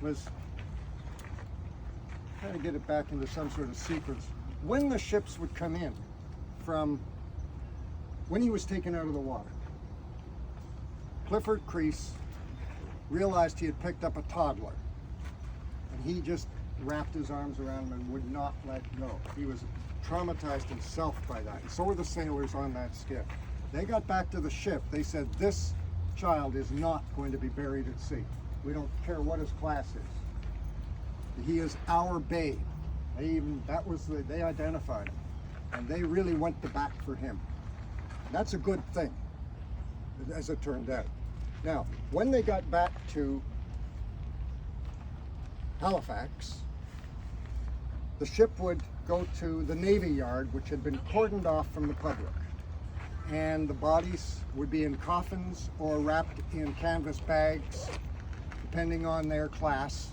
was trying to get it back into some sort of sequence. When the ships would come in from when he was taken out of the water, Clifford Crease realized he had picked up a toddler, and he just wrapped his arms around him and would not let go. He was traumatized himself by that, and so were the sailors on that skiff. They got back to the ship. They said, this child is not going to be buried at sea. We don't care what his class is. He is our babe. They identified him, and they really went to bat for him. That's a good thing, as it turned out. Now, when they got back to Halifax, the ship would go to the Navy Yard, which had been cordoned off from the public. And the bodies would be in coffins or wrapped in canvas bags, depending on their class.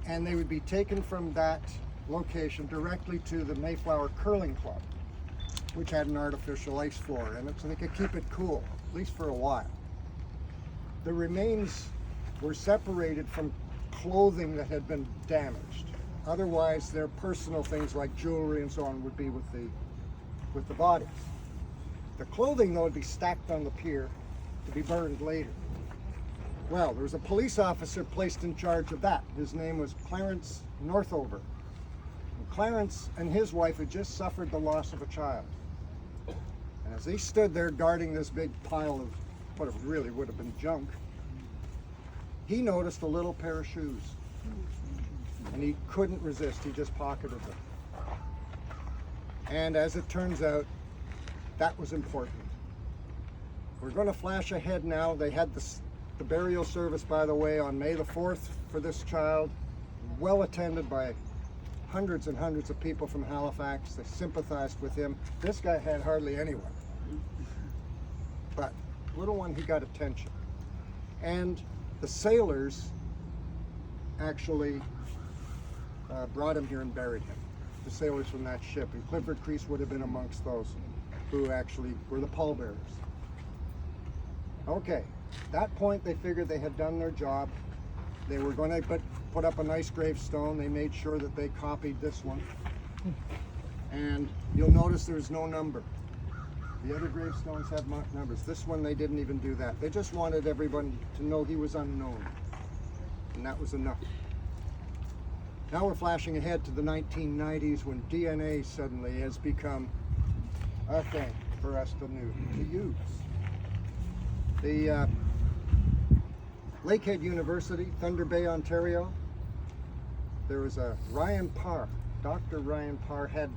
And they would be taken from that location directly to the Mayflower Curling Club, which had an artificial ice floor in it, so they could keep it cool, at least for a while. The remains were separated from clothing that had been damaged. Otherwise, their personal things like jewelry and so on would be with the bodies. The clothing, though, would be stacked on the pier to be burned later. Well, there was a police officer placed in charge of that. His name was Clarence Northover. And Clarence and his wife had just suffered the loss of a child. And as they stood there guarding this big pile of what really would have been junk, he noticed a little pair of shoes. And he couldn't resist. He just pocketed them. And as it turns out, that was important. We're going to flash ahead now. They had the burial service, by the way, on May the 4th for this child, well attended by hundreds and hundreds of people from Halifax. They sympathized with him. This guy had hardly anyone. But little one, he got attention. And the sailors actually brought him here and buried him. The sailors from that ship. And Clifford Crease would have been amongst those who actually were the pallbearers. Okay, at that point they figured they had done their job. They were going to put up a nice gravestone. They made sure that they copied this one. And you'll notice there's no number. The other gravestones have numbers. This one, they didn't even do that. They just wanted everyone to know he was unknown. And that was enough. Now we're flashing ahead to the 1990s when DNA suddenly has become a thing for us to use. The Lakehead University, Thunder Bay, Ontario, there was a Ryan Parr. Dr. Ryan Parr had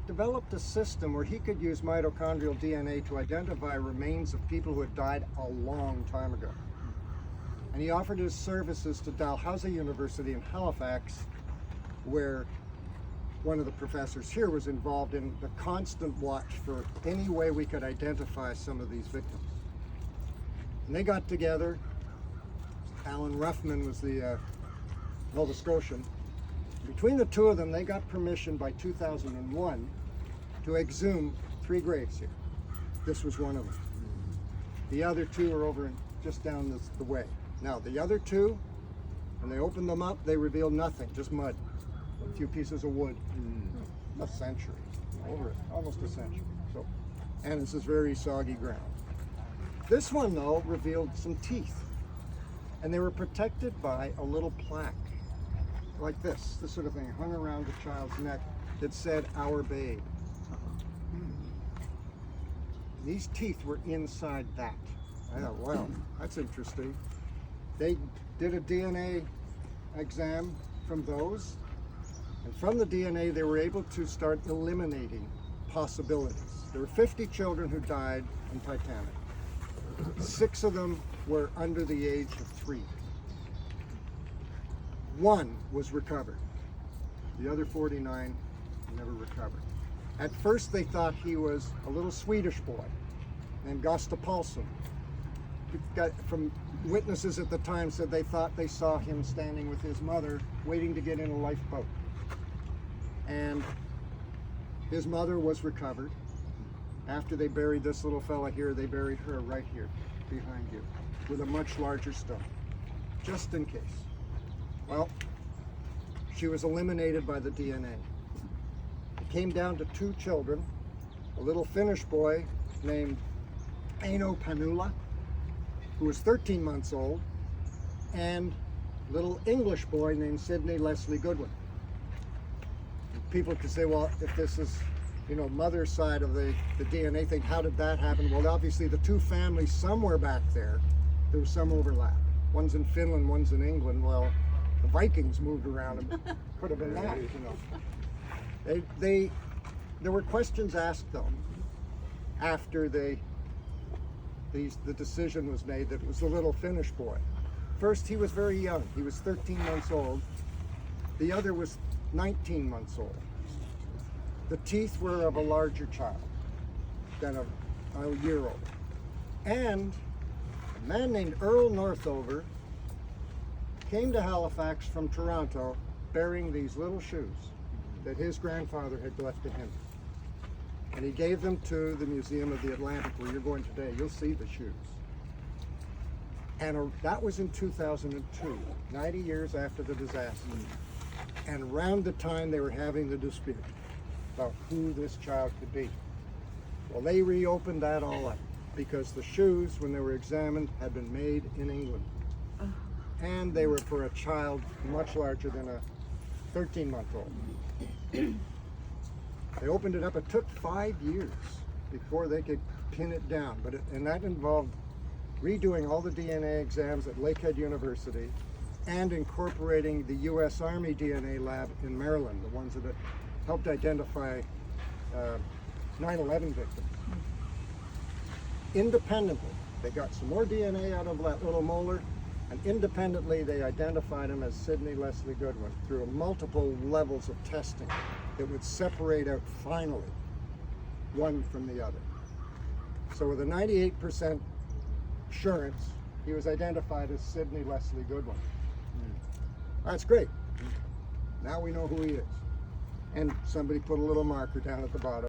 developed a system where he could use mitochondrial DNA to identify remains of people who had died a long time ago. And he offered his services to Dalhousie University in Halifax, where one of the professors here was involved in the constant watch for any way we could identify some of these victims. And they got together. Alan Ruffman was the Nova Scotian. Between the two of them, they got permission by 2001 to exhume 3 graves here. This was one of them. The other 2 are over just down the way. Now, the other 2, when they opened them up, they revealed nothing, just mud. A few pieces of wood. A century. Over it, almost a century. So, and this is very soggy ground. This one, though, revealed some teeth. And they were protected by a little plaque, like this sort of thing, hung around the child's neck that said, "Our babe." These teeth were inside that. I thought, wow, that's interesting. They did a DNA exam from those, and from the DNA they were able to start eliminating possibilities. There were 50 children who died in Titanic. 6 of them were under the age of 3. 1 was recovered. The other 49 never recovered. At first they thought he was a little Swedish boy named Gösta Paulsson. From witnesses at the time said they thought they saw him standing with his mother waiting to get in a lifeboat. And his mother was recovered. After they buried this little fella here, they buried her right here behind you with a much larger stone, just in case. Well, she was eliminated by the DNA. It came down to two children, a little Finnish boy named Aino Panula, who was 13 months old, and a little English boy named Sidney Leslie Goodwin. People could say, well, if this is, mother's side of the DNA thing, how did that happen? Well, obviously the two families there was some overlap. One's in Finland, one's in England. Well, the Vikings moved around and could have been that, There were questions asked them after the decision was made that it was the little Finnish boy. First, he was very young. He was 13 months old. The other was 19 months old. The teeth were of a larger child than a year old. And a man named Earl Northover came to Halifax from Toronto bearing these little shoes that his grandfather had left to him. And he gave them to the Museum of the Atlantic, where you're going today. You'll see the shoes. And that was in 2002, 90 years after the disaster. And around the time they were having the dispute about who this child could be. Well, they reopened that all up because the shoes, when they were examined, had been made in England. And they were for a child much larger than a 13-month-old. They opened it up. It took 5 years before they could pin it down, and that involved redoing all the DNA exams at Lakehead University and incorporating the U.S. Army DNA lab in Maryland, the ones that helped identify 9/11 victims. Independently, they got some more DNA out of that little molar, and independently they identified him as Sidney Leslie Goodwin through multiple levels of testing that would separate out finally one from the other. So with a 98% assurance, he was identified as Sidney Leslie Goodwin. That's great. Now we know who he is. And somebody put a little marker down at the bottom.